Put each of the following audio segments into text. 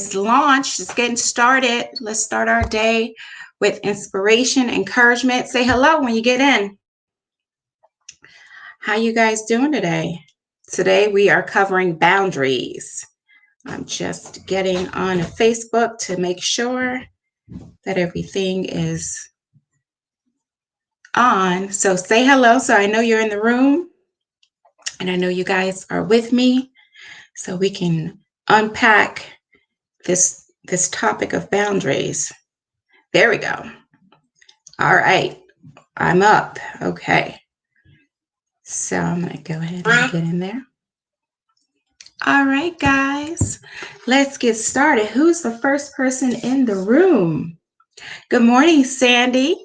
It's launched. It's getting started. Let's start our day with inspiration, encouragement. Say hello when you get in. How you guys doing today? Today we are covering boundaries. I'm just getting on Facebook to make sure that everything is on. So say hello so I know you're in the room and I know you guys are with me so we can unpack this topic of boundaries. There we go. All right. I'm up. Okay. So I'm going to go ahead and get in there. All right, guys. Let's get started. Who's the first person in the room? Good morning, Sandy.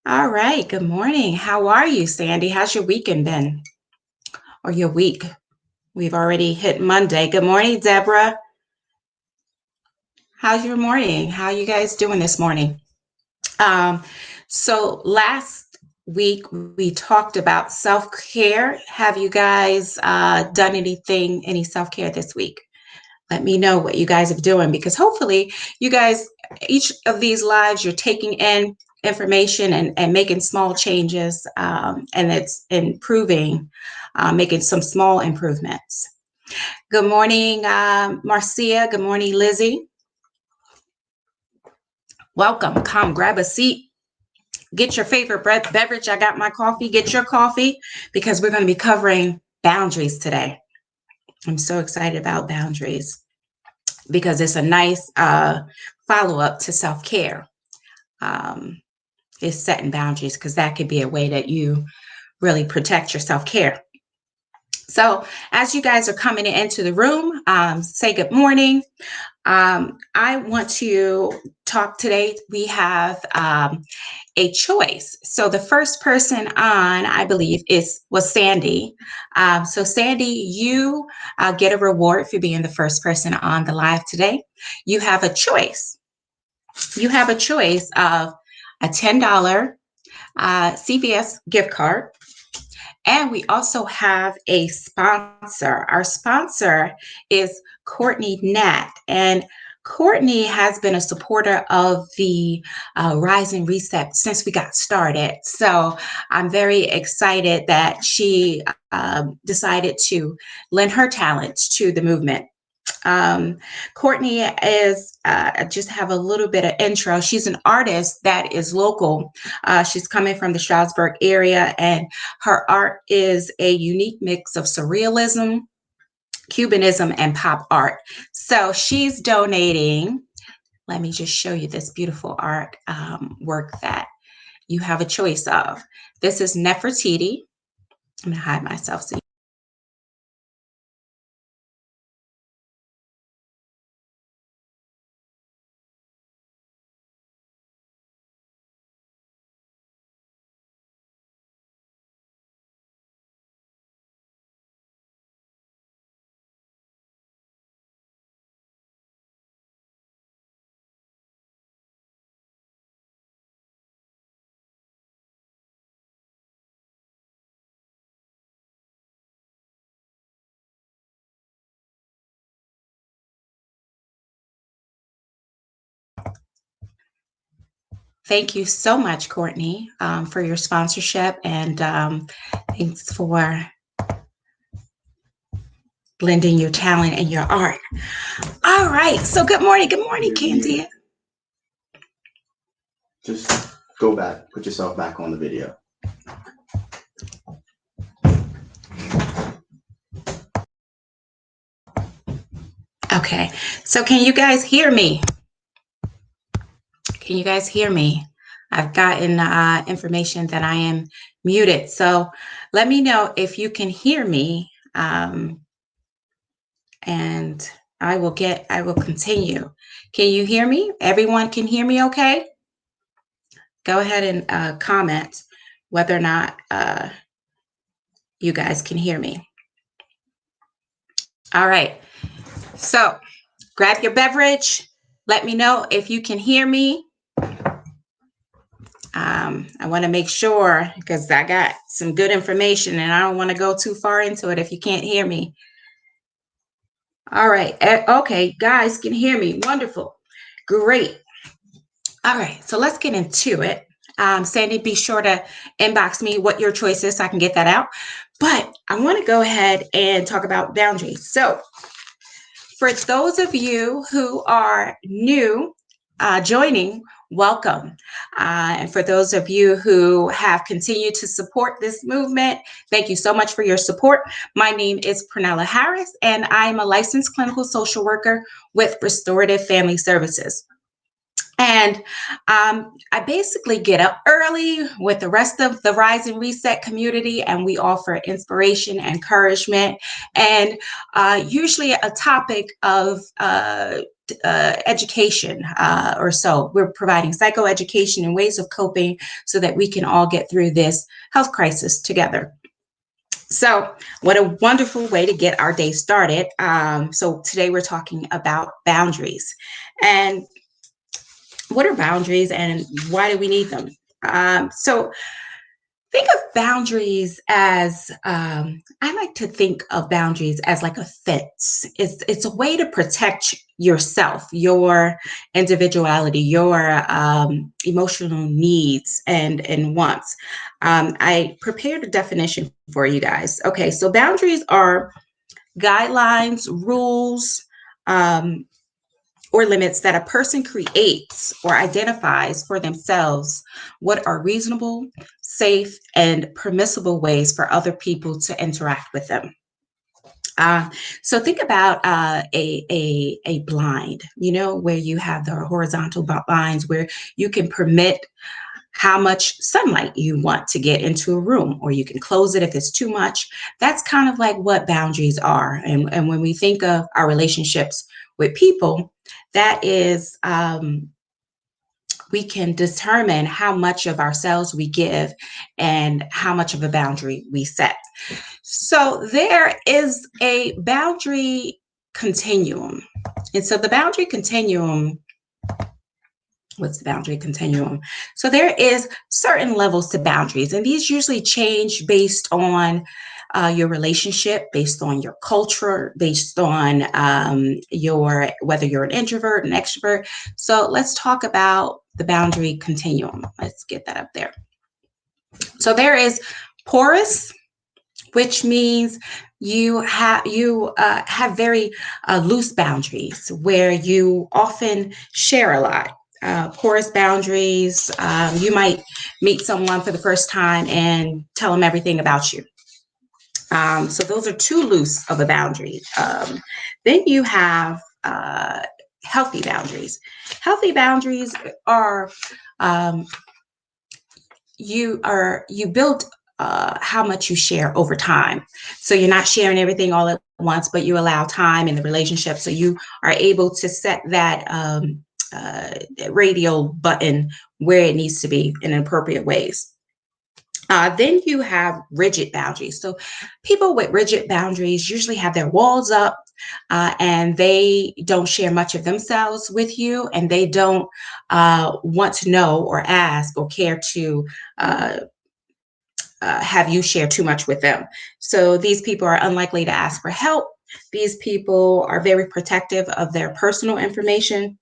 All right. Good morning. How are you, Sandy? How's your weekend been? Or your week? We've already hit Monday. Good morning, Deborah. How's your morning? How are you guys doing this morning? So last week we talked about self-care. Have you guys done any self-care this week? Let me know what you guys are doing, because hopefully you guys, each of these lives, you're taking in information and making small changes, and it's improving, making some small improvements. Good morning, Marcia. Good morning, Lizzie. Welcome. Come grab a seat. Get your favorite beverage. I got my coffee. Get your coffee, because we're going to be covering boundaries today. I'm so excited about boundaries because it's a nice follow-up to self-care. Is setting boundaries, because that could be a way that you really protect your self-care. So as you guys are coming into the room, say good morning. I want to talk today. We have a choice. So the first person on, I believe, was Sandy. So Sandy, you get a reward for being the first person on the live today. You have a choice. You have a choice of a $10 CVS gift card. And we also have a sponsor. Our sponsor is Courtney Nat. And Courtney has been a supporter of the Rise and Reset since we got started. So I'm very excited that she decided to lend her talents to the movement. Courtney is, just have a little bit of intro. She's an artist that is local. She's coming from the Stroudsburg area, and her art is a unique mix of surrealism, Cubanism, and pop art. So she's donating. Let me just show you this beautiful art work that you have a choice of. This is Nefertiti. I'm going to hide myself so thank you so much, Courtney, for your sponsorship, and thanks for lending your talent and your art. All right. So good morning. Good morning, Candia. Just go back. Put yourself back on the video. Okay. So can you guys hear me? Can you guys hear me? I've gotten information that I am muted. So let me know if you can hear me. And I will continue. Can you hear me? Everyone can hear me okay? Go ahead and comment whether or not you guys can hear me. All right. So grab your beverage. Let me know if you can hear me. I want to make sure, because I got some good information and I don't want to go too far into it if you can't hear me. All right. Okay, guys can hear me. Wonderful. Great. All right. So let's get into it. Sandy, be sure to inbox me what your choice is so I can get that out. But I want to go ahead and talk about boundaries. So, for those of you who are new joining, welcome. And for those of you who have continued to support this movement, thank you so much for your support. My name is Prunella Harris, and I'm a licensed clinical social worker with Restorative Family Services. And I basically get up early with the rest of the Rise and Reset community, and we offer inspiration, encouragement, and usually a topic of education or so. We're providing psychoeducation and ways of coping so that we can all get through this health crisis together. So, what a wonderful way to get our day started. So, today we're talking about boundaries. And what are boundaries and why do we need them? So think of boundaries as I like to think of boundaries as like a fence. It's a way to protect yourself, your individuality, your emotional needs and wants. I prepared a definition for you guys. Okay, so boundaries are guidelines, rules, um, or limits that a person creates or identifies for themselves what are reasonable, safe, and permissible ways for other people to interact with them. Uh, so think about a blind, where you have the horizontal blinds where you can permit how much sunlight you want to get into a room, or you can close it if it's too much. That's kind of like what boundaries are. And when we think of our relationships with people, that is, we can determine how much of ourselves we give and how much of a boundary we set. So there is a boundary continuum. And so the boundary continuum, what's the boundary continuum? So there is certain levels to boundaries, and these usually change based on your relationship, based on your culture, based on your whether you're an introvert, an extrovert. So let's talk about the boundary continuum. Let's get that up there. So there is porous, which means you have very loose boundaries where you often share a lot. Porous boundaries, you might meet someone for the first time and tell them everything about you. So those are too loose of a boundary. Then you have healthy boundaries. Healthy boundaries are um, you build how much you share over time. So you're not sharing everything all at once, but you allow time in the relationship. So you are able to set that uh, radial button where it needs to be in appropriate ways. Then you have rigid boundaries. So people with rigid boundaries usually have their walls up and they don't share much of themselves with you, and they don't want to know or ask or care to uh, have you share too much with them. So these people are unlikely to ask for help. These people are very protective of their personal information,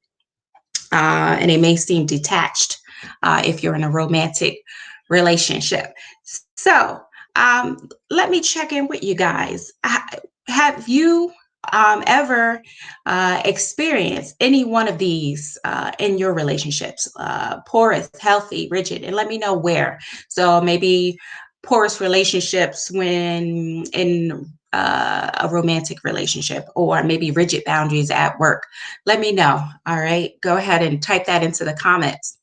and they may seem detached if you're in a romantic relationship. So let me check in with you guys. Have you ever experienced any one of these in your relationships? Porous, healthy, rigid, and let me know where. So maybe porous relationships when in a romantic relationship, or maybe rigid boundaries at work. Let me know. All right. Go ahead and type that into the comments.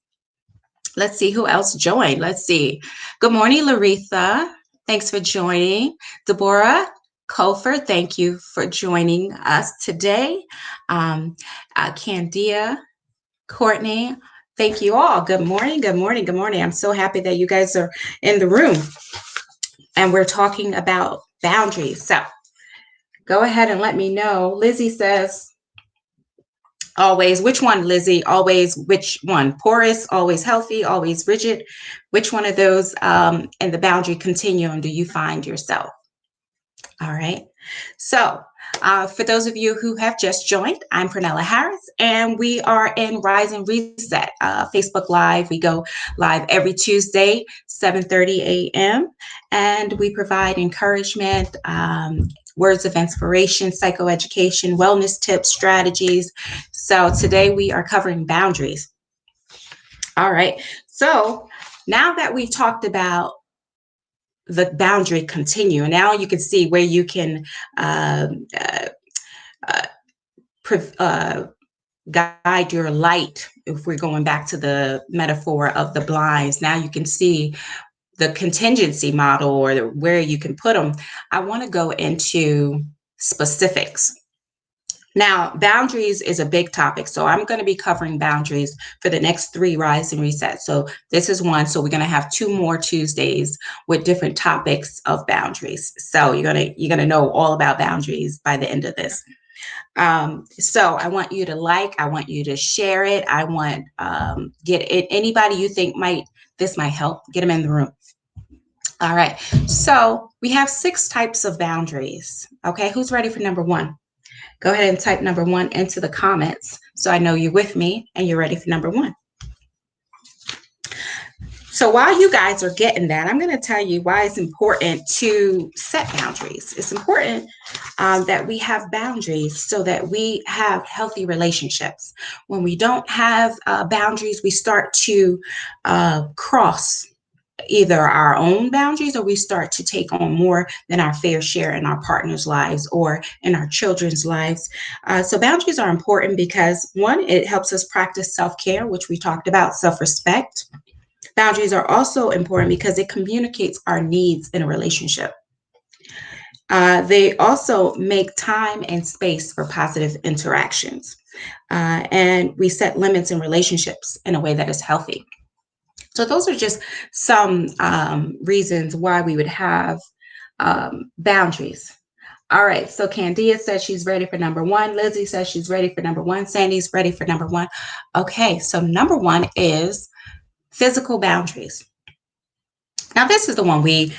Let's see who else joined. Let's see. Good morning, Laritha. Thanks for joining. Deborah Colford, thank you for joining us today. Candia, Courtney, thank you all. Good morning, good morning, good morning. I'm so happy that you guys are in the room and we're talking about boundaries. So go ahead and let me know. Lizzie says, always, which one, Lizzie? Always, which one? Porous, always healthy, always rigid? Which one of those in the boundary continuum do you find yourself? All right. So For those of you who have just joined, I'm Pernella Harris, and we are in Rise and Reset Facebook Live. We go live every Tuesday, 7:30 a.m., and we provide encouragement, words of inspiration, psychoeducation, wellness tips, strategies. So today we are covering boundaries. All right. So now that we've talked about the boundary continuum, now you can see where you can um, uh, uh, guide your light. If we're going back to the metaphor of the blinds, now you can see the contingency model or where you can put them. I want to go into specifics. Now, boundaries is a big topic. So I'm going to be covering boundaries for the next 3 Rise and Reset. So this is one. So we're going to have 2 more Tuesdays with different topics of boundaries. So you're gonna know all about boundaries by the end of this. So I want you to I want you to share it. I want get it, anybody you think this might help, get them in the room. All right. So we have 6 types of boundaries. Okay. Who's ready for number 1? Go ahead and type number 1 into the comments so I know you're with me and you're ready for number 1. So while you guys are getting that, I'm going to tell you why it's important to set boundaries. It's important that we have boundaries so that we have healthy relationships. When we don't have boundaries, we start to cross either our own boundaries or we start to take on more than our fair share in our partners' lives or in our children's lives. So boundaries are important because, one, it helps us practice self-care, which we talked about, self-respect. Boundaries are also important because it communicates our needs in a relationship. They also make time and space for positive interactions. And we set limits in relationships in a way that is healthy. So those are just some reasons why we would have boundaries. All right, so Candia says she's ready for number 1. Lizzie says she's ready for number 1. Sandy's ready for number 1. Okay, so number 1 is physical boundaries. Now, this is the one we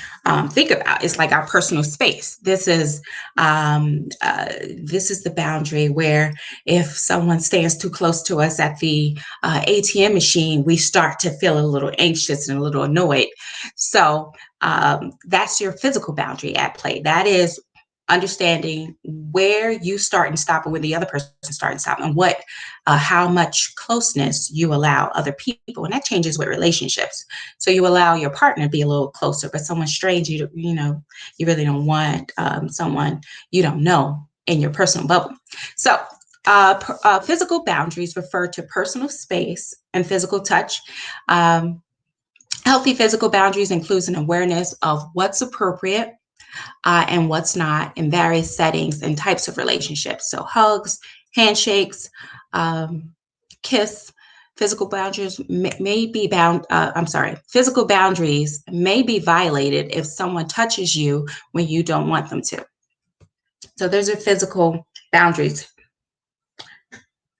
think about. It's like our personal space. This is the boundary where if someone stands too close to us at the ATM machine, we start to feel a little anxious and a little annoyed. So that's your physical boundary at play. That is understanding where you start and stop and where the other person starts and stop and how much closeness you allow other people. And that changes with relationships. So you allow your partner to be a little closer, but someone strange, you really don't want someone you don't know in your personal bubble. So physical boundaries refer to personal space and physical touch. Healthy physical boundaries includes an awareness of what's appropriate and what's not in various settings and types of relationships. So hugs, handshakes, kiss. Physical boundaries may be physical boundaries may be violated if someone touches you when you don't want them to. So those are physical boundaries.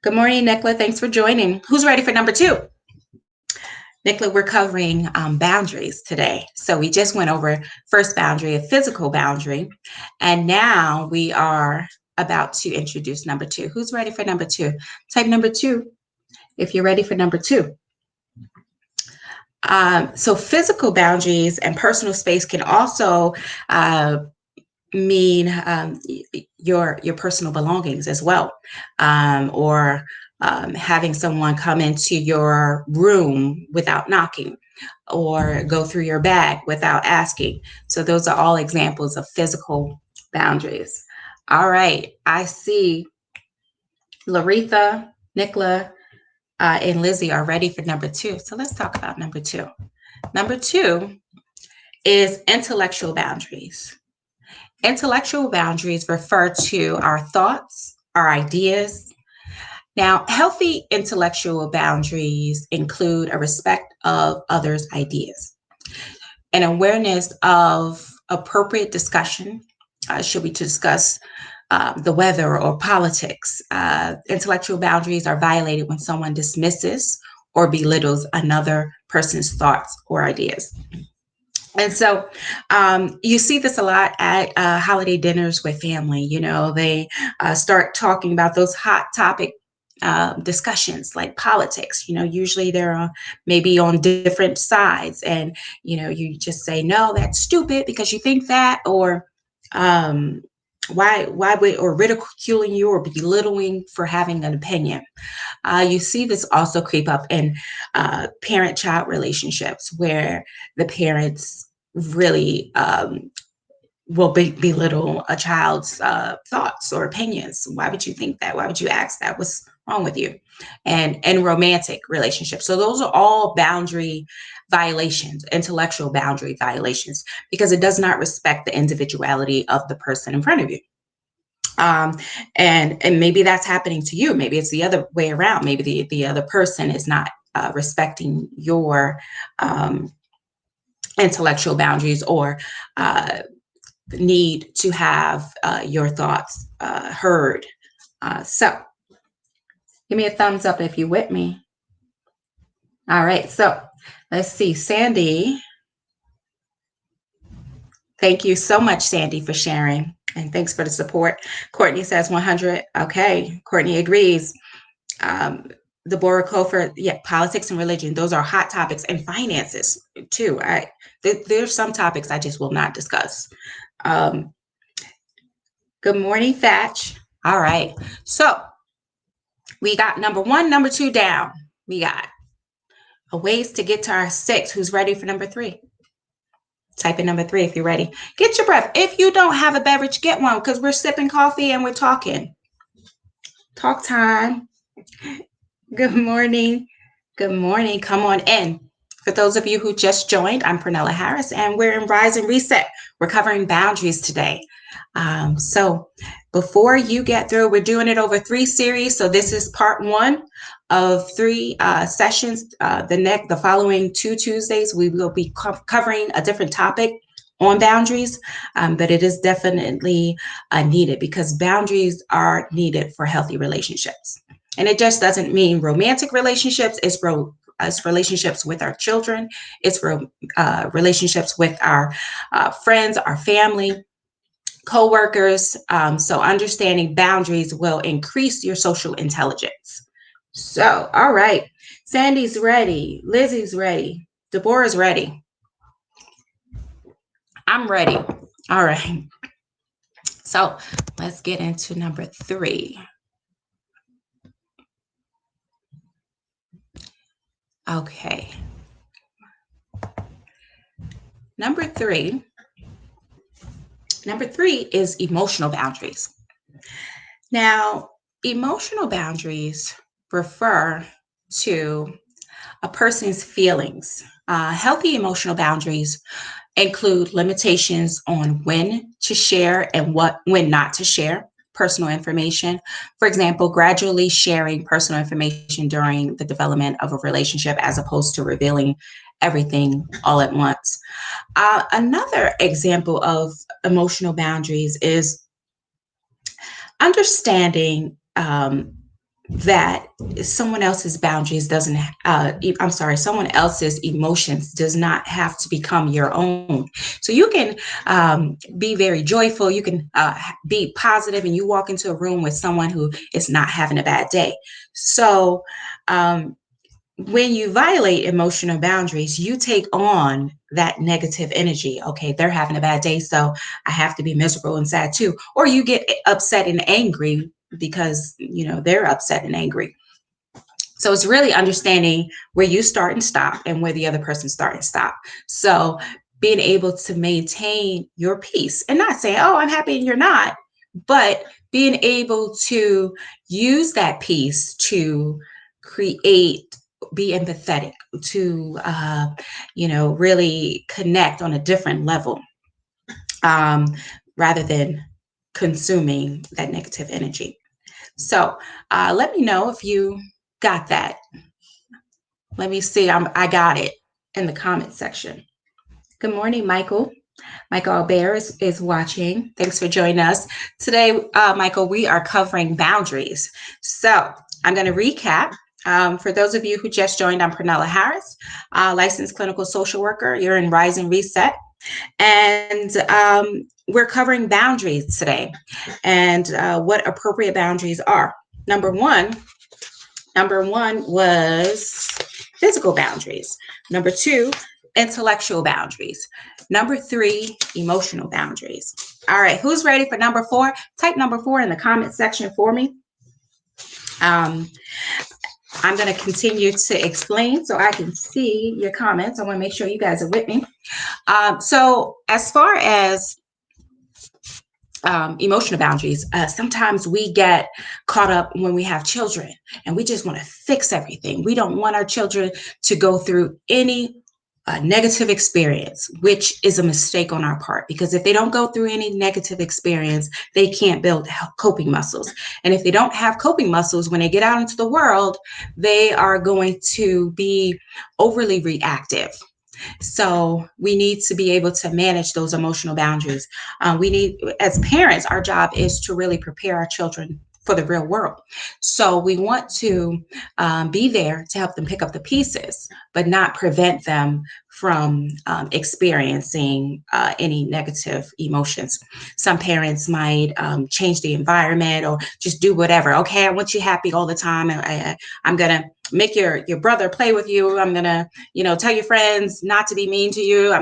Good morning, Nicola. Thanks for joining. Who's ready for number 2? Nicola, we're covering boundaries today. So we just went over first boundary, a physical boundary, and now we are about to introduce number 2. Who's ready for number 2? Type number 2 if you're ready for number 2. So physical boundaries and personal space can also mean your personal belongings as well, or having someone come into your room without knocking or go through your bag without asking. So those are all examples of physical boundaries. All right, I see Laretha, Nicola, and Lizzie are ready for number 2. So let's talk about number 2. Number 2 is intellectual boundaries. Intellectual boundaries refer to our thoughts, our ideas. Now, healthy intellectual boundaries include a respect of others' ideas, an awareness of appropriate discussion. Should we discuss the weather or politics? Intellectual boundaries are violated when someone dismisses or belittles another person's thoughts or ideas. And so you see this a lot at holiday dinners with family. You know, they start talking about those hot topic discussions like politics. You know, usually they're maybe on different sides, and you know, you just say, "No, that's stupid because you think that," or um, why would, or ridiculing you or belittling for having an opinion. You see this also creep up in parent-child relationships where the parents really will belittle a child's thoughts or opinions. Why would you think that? Why would you ask that? What's wrong with you? And romantic relationships. So those are all boundary violations, intellectual boundary violations, because it does not respect the individuality of the person in front of you. um, and maybe that's happening to you. Maybe it's the other way around. Maybe the other person is not respecting your um, intellectual boundaries, or uh, need to have your thoughts heard. So give me a thumbs up if you're with me. All right, so let's see. Sandy, thank you so much, Sandy, for sharing. And thanks for the support. Courtney says 100. Okay, Courtney agrees. um, Deborah Cofer, yeah, politics and religion, those are hot topics, and finances too. There's some topics I just will not discuss. Um, Good morning, Thatch. All right, so we got number one, number two down. We got a ways to get to our six. Who's ready for number three? Type in number three if you're ready. Get your breath. If you don't have a beverage, get one, because we're sipping coffee and we're talking. Talk time. Good morning. Good morning. Come on in. For those of you who just joined, I'm Pernella Harris, and we're in Rise and Reset. We're covering boundaries today. So before you get through, we're doing it over 3 series. So this is part 1 of 3 sessions. The following 2 Tuesdays, we will be covering a different topic on boundaries, but it is definitely needed, because boundaries are needed for healthy relationships. And it just doesn't mean romantic relationships. It's relationships with our children. It's relationships with our friends, our family, co-workers. So understanding boundaries will increase your social intelligence. So, all right. Sandy's ready. Lizzie's ready. Deborah's ready. I'm ready. All right. So let's get into number 3. Okay. Number three is emotional boundaries. Now, emotional boundaries refer to a person's feelings. Healthy emotional boundaries include limitations on when to share and when not to share personal information. For example, gradually sharing personal information during the development of a relationship, as opposed to revealing everything all at once. Another example of emotional boundaries is understanding that someone else's boundaries doesn't someone else's emotions does not have to become your own. So you can be very joyful, you can be positive, and you walk into a room with someone who is not having a bad day. So when you violate emotional boundaries, you take on that negative energy. Okay, they're having a bad day, so I have to be miserable and sad too. Or you get upset and angry because, they're upset and angry. So it's really understanding where you start and stop, and where the other person start and stop. So being able to maintain your peace, and not saying, oh, I'm happy and you're not, but being able to use that peace to create, be empathetic, to really connect on a different level, um, rather than consuming that negative energy. So let me know if you got that. Let me see. I got it in the comment section. Good morning, Michael. Michael Albert is watching. Thanks for joining us. Today, Michael, we are covering boundaries. So I'm going to recap. For those of you who just joined, I'm Pernella Harris, licensed clinical social worker. You're in Rise and Reset. And we're covering boundaries today and what appropriate boundaries are. Number one, Number one was physical boundaries. Number two, intellectual boundaries. Number three, emotional boundaries. All right, who's ready for number four? Type number four in the comment section for me. Um, I'm going to continue to explain so I can see your comments. I want to make sure you guys are with me. So as far as emotional boundaries, sometimes we get caught up when we have children and we just want to fix everything. We don't want our children to go through any negative experience, which is a mistake on our part, because if they don't go through any negative experience, they can't build coping muscles. And if they don't have coping muscles, when they get out into the world, they are going to be overly reactive. So we need to be able to manage those emotional boundaries. We need, as parents, our job is to really prepare our children for the real world. So we want to be there to help them pick up the pieces, but not prevent them from experiencing any negative emotions. Some parents might change the environment or just do whatever. Okay, I want you happy all the time. I'm going to make your brother play with you. I'm going to, tell your friends not to be mean to you.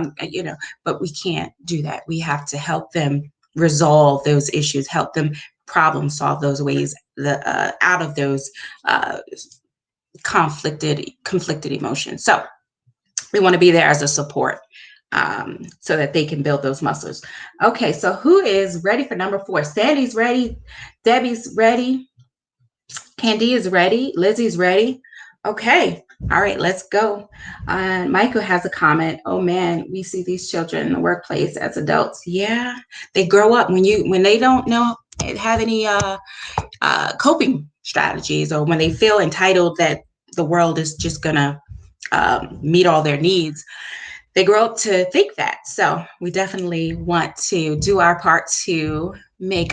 But we can't do that. We have to help them resolve those issues, help them problem solve those ways out of those conflicted emotions. So we want to be there as a support so that they can build those muscles. Okay, so who is ready for number four? Sandy's ready. Debbie's ready. Candy is ready. Lizzie's ready. Okay. All right, let's go. Michael has a comment. Oh man, we see these children in the workplace as adults. Yeah, they grow up when they don't have any coping strategies, or when they feel entitled that the world is just gonna meet all their needs. They grow up to think that. So we definitely want to do our part to make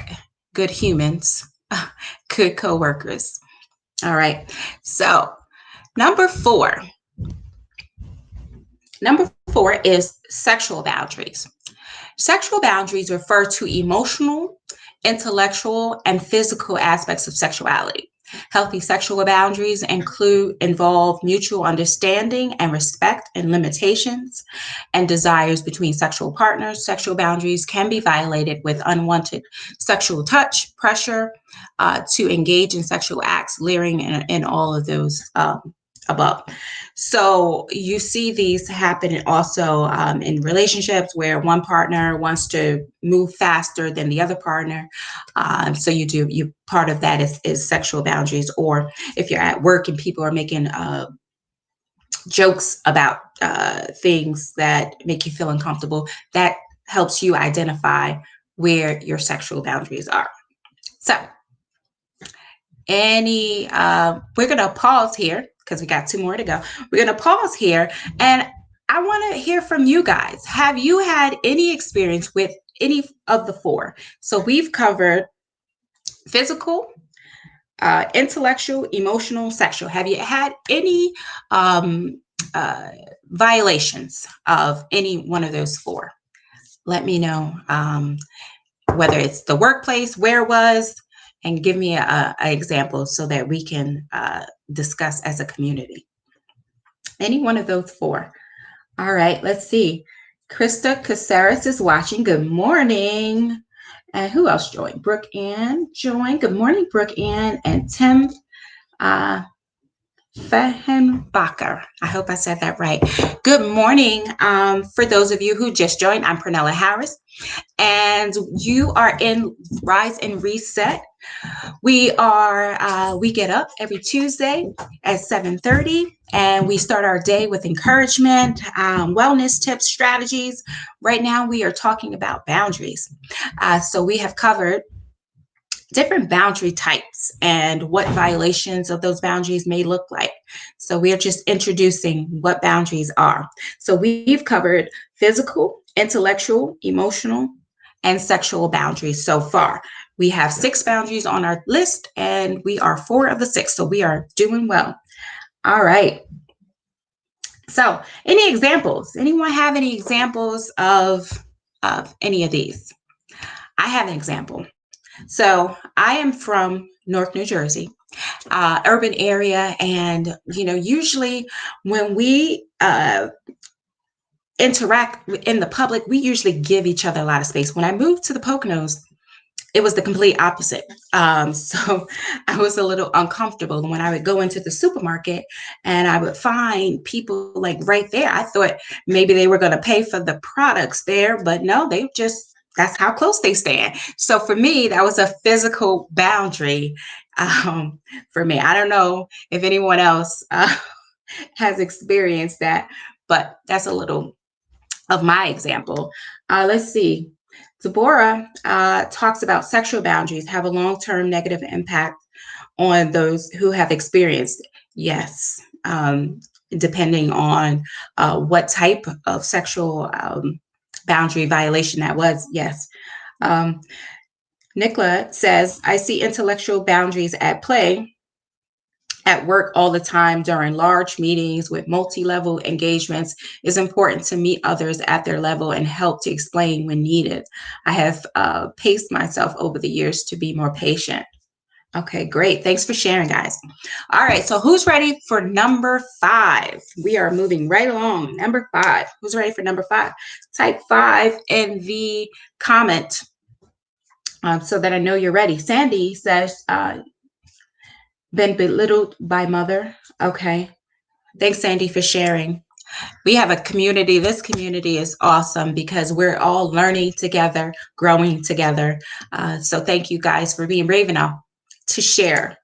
good humans, good coworkers. All right. So number four. Number four is sexual boundaries. Sexual boundaries refer to emotional, intellectual, and physical aspects of sexuality. Healthy sexual boundaries involve mutual understanding and respect and limitations and desires between sexual partners. Sexual boundaries can be violated with unwanted sexual touch, pressure to engage in sexual acts, leering, and all of those above. So you see these happen also in relationships where one partner wants to move faster than the other partner. So you part of that is sexual boundaries. Or if you're at work and people are making jokes about things that make you feel uncomfortable, that helps you identify where your sexual boundaries are. So we're going to pause here because we got two more to go. We're going to pause here, and I want to hear from you guys. Have you had any experience with any of the four? So we've covered physical, intellectual, emotional, sexual. Have you had any violations of any one of those four? Let me know whether it's the workplace, where it was, and give me an example so that we can discuss as a community. Any one of those four. All right, let's see. Krista Caceres is watching. Good morning. And who else joined? Brooke Ann joined. Good morning, Brooke Ann. And Tim Fehenbacher. I hope I said that right. Good morning. For those of you who just joined, I'm Pernella Harris, and you are in Rise and Reset. We get up every Tuesday at 7:30, and we start our day with encouragement, wellness tips, strategies. Right now, we are talking about boundaries. So we have covered different boundary types and what violations of those boundaries may look like. So we are just introducing what boundaries are. So we've covered physical, intellectual, emotional, and sexual boundaries so far. We have 6 boundaries on our list, and we are 4 of the 6, so we are doing well. All right. So, any examples? Anyone have any examples of any of these? I have an example. So, I am from North New Jersey, urban area, and usually when we interact in the public, we usually give each other a lot of space. When I moved to the Poconos, it was the complete opposite. So I was a little uncomfortable when I would go into the supermarket and I would find people like right there. I thought maybe they were going to pay for the products there, but no, that's how close they stand. So for me, that was a physical boundary um, for me. I don't know if anyone else has experienced that, but that's a little of my example. Let's see. Deborah talks about sexual boundaries have a long term negative impact on those who have experienced. Yes. Depending on what type of sexual boundary violation that was. Yes. Um, Nicola says, I see intellectual boundaries at play at work all the time during large meetings with multi-level engagements. It's important to meet others at their level and help to explain when needed. I have paced myself over the years to be more patient. Okay, great. Thanks for sharing, guys. All right, so who's ready for number 5? We are moving right along. Number 5. Who's ready for number 5? Type 5 in the comment so that I know you're ready. Sandy says, been belittled by mother. Okay. Thanks, Sandy, for sharing. We have a community. This community is awesome because we're all learning together, growing together. So thank you guys for being brave enough to share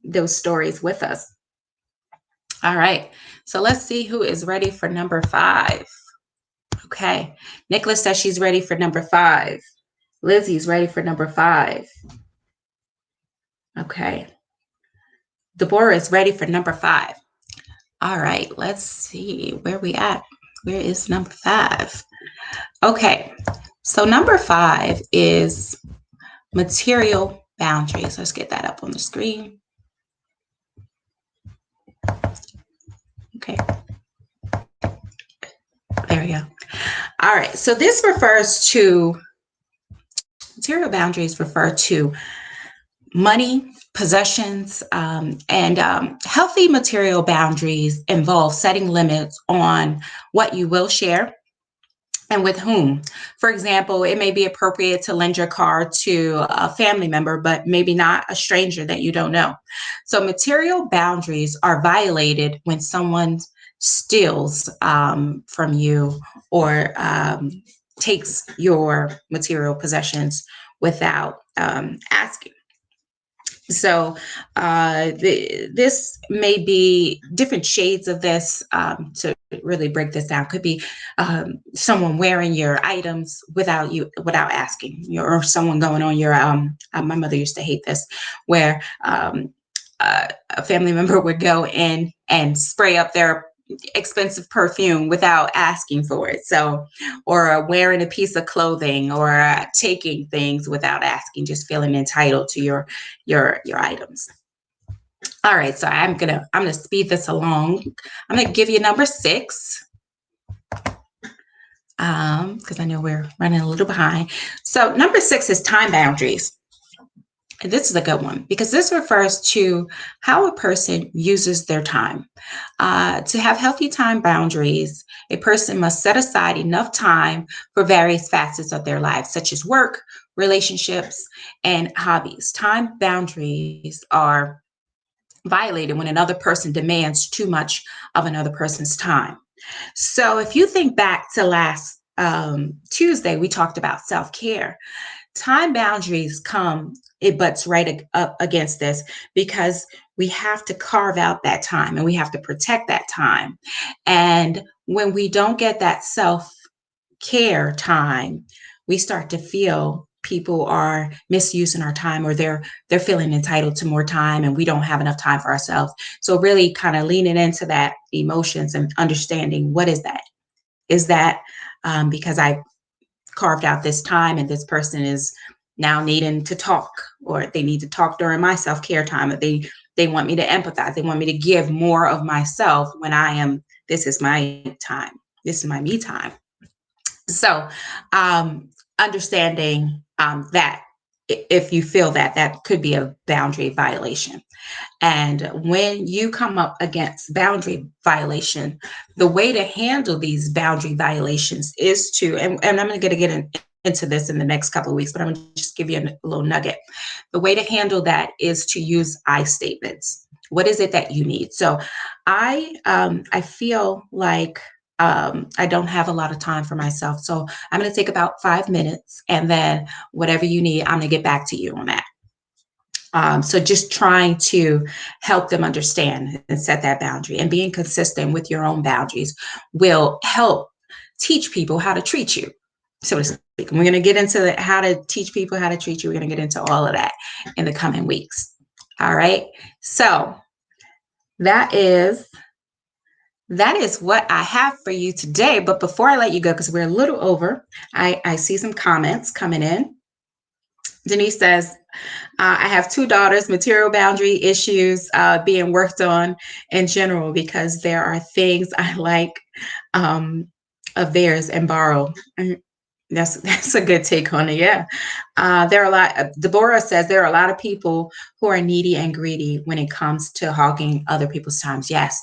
those stories with us. All right. So let's see who is ready for number 5. Okay. Nicholas says she's ready for number 5. Lizzie's ready for number 5. Okay. Deborah is ready for number 5. All right, let's see where we at. Where is number 5? Okay, so number 5 is material boundaries. Let's get that up on the screen. Okay, there we go. All right, so this refers to material boundaries refer to money, possessions, and healthy material boundaries involve setting limits on what you will share and with whom. For example, it may be appropriate to lend your car to a family member, but maybe not a stranger that you don't know. So material boundaries are violated when someone steals from you or takes your material possessions without asking. So this may be different shades of this to really break this down. Could be someone wearing your items without asking, or someone going on your. My mother used to hate this, where a family member would go in and spray up their expensive perfume without asking for it. So, or wearing a piece of clothing, or taking things without asking, just feeling entitled to your items. All right, so I'm gonna speed this along. I'm gonna give you number 6 because I know we're running a little behind. So number 6 is time boundaries. And this is a good one because this refers to how a person uses their time. To have healthy time boundaries, a person must set aside enough time for various facets of their lives, such as work, relationships, and hobbies. Time boundaries are violated when another person demands too much of another person's time. So if you think back to last Tuesday, we talked about self-care. Time boundaries it butts right up against this because we have to carve out that time and we have to protect that time. And when we don't get that self-care time, we start to feel people are misusing our time, or they're feeling entitled to more time and we don't have enough time for ourselves. So really kind of leaning into that emotions and understanding, what is that because I carved out this time and this person is now needing to talk, or they need to talk during my self-care time, or they want me to empathize, they want me to give more of myself when I am This is my time. This is my me time. So, understanding that if you feel that that could be a boundary violation. And when you come up against boundary violation, the way to handle these boundary violations is to, and I'm going to into this in the next couple of weeks, but I'm going to just give you a little nugget. The way to handle that is to use I statements. What is it that you need? So I feel like I don't have a lot of time for myself. So I'm going to take about 5 minutes, and then whatever you need, I'm going to get back to you on that. So just trying to help them understand and set that boundary, and being consistent with your own boundaries will help teach people how to treat you, so to speak. And we're going to get into how to teach people how to treat you. We're going to get into all of that in the coming weeks. All right. So that is what I have for you today. But before I let you go, because we're a little over, I see some comments coming in. Denise says, I have 2 daughters, material boundary issues being worked on in general, because there are things I like of theirs and borrow. That's a good take on it. Yeah. There are a lot. Deborah says there are a lot of people who are needy and greedy when it comes to hogging other people's times. Yes.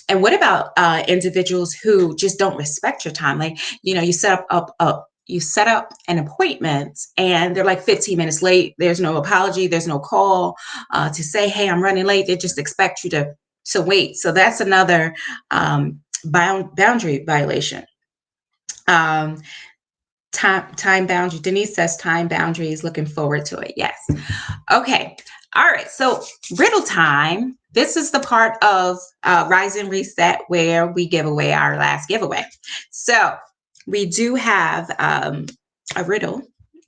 And what about individuals who just don't respect your time? Like, you set up an appointment and they're like 15 minutes late. There's no apology. There's no call to say, hey, I'm running late. They just expect you to wait. So that's another boundary violation. Time boundary. Denise says time boundaries. Looking forward to it. Yes. Okay. All right. So riddle time. This is the part of Rise and Reset where we give away our last giveaway. So we do have a riddle.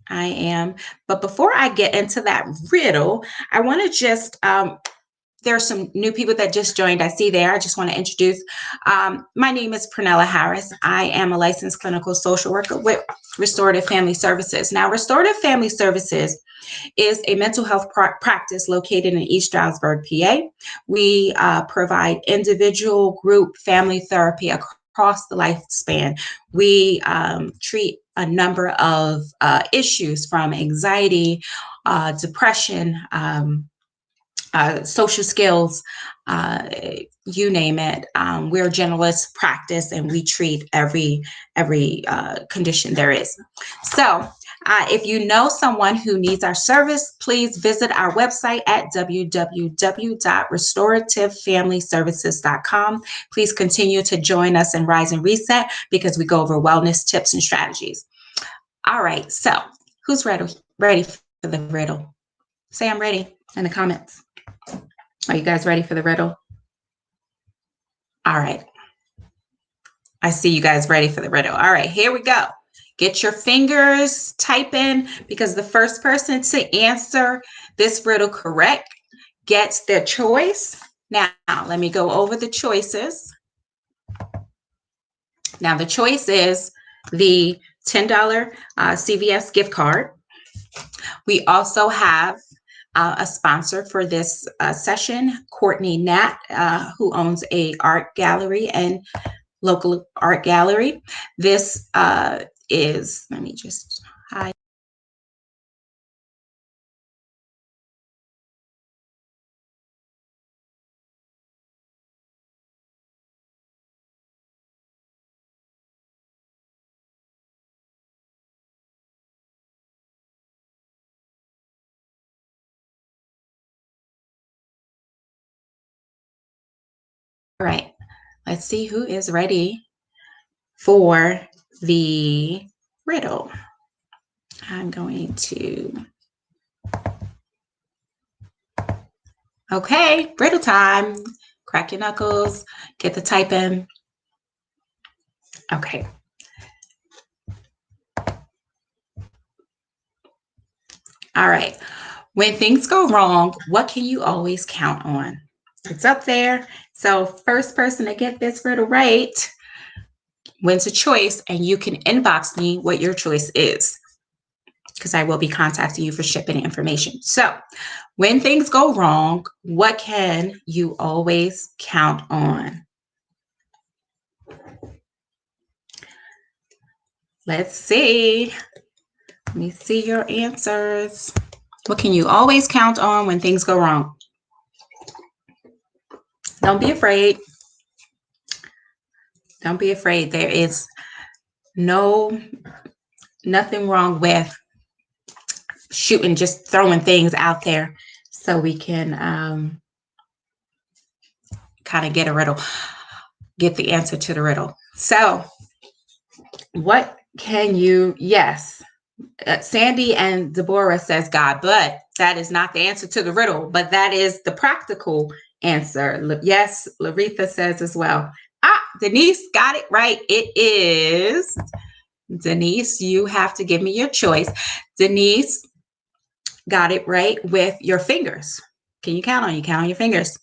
But before I get into that riddle, I want to just there are some new people that just joined. I see there. I just want to introduce. My name is Pernella Harris. I am a licensed clinical social worker with Restorative Family Services. Now, Restorative Family Services is a mental health practice located in East Stroudsburg, PA. We provide individual, group, family therapy across the lifespan. We treat a number of issues from anxiety, depression, social skills, you name it. We're a generalist practice, and we treat every condition there is. So if you know someone who needs our service, please visit our website at www.restorativefamilyservices.com. Please continue to join us in Rise and Reset, because we go over wellness tips and strategies. All right, so who's ready for the riddle? Say I'm ready in the comments. Are you guys ready for the riddle? All right. I see you guys ready for the riddle. All right, here we go. Get your fingers typing, because the first person to answer this riddle correct gets their choice. Now, let me go over the choices. Now, the choice is the $10 CVS gift card. We also have a sponsor for this session, Courtney Nat, who owns a art gallery and local art gallery. This is, let me just hide. All right, let's see who is ready for the riddle. I'm going to, okay, riddle time. Crack your knuckles, get the type in. Okay. All right. When things go wrong, what can you always count on? It's up there. So first person to get this riddle right wins a choice, and you can inbox me what your choice is, because I will be contacting you for shipping information. So when things go wrong, what can you always count on? Let's see. Let me see your answers. What can you always count on when things go wrong? Don't be afraid. Don't be afraid. There is nothing wrong with shooting, just throwing things out there so we can kind of get the answer to the riddle. So what can you, yes, Sandy and Deborah says God, but that is not the answer to the riddle, but that is the practical answer. Yes, Laretha says as well. Denise got it right. It is, Denise, you have to give me your choice. Denise got it right with your fingers. Can you count on? You count on your fingers.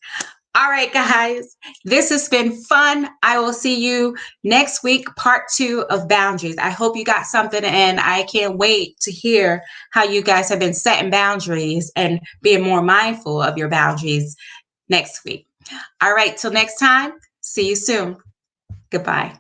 All right, guys, this has been fun. I will see you next week, part 2 of boundaries. I hope you got something, and I can't wait to hear how you guys have been setting boundaries and being more mindful of your boundaries next week. All right, till next time, see you soon. Goodbye.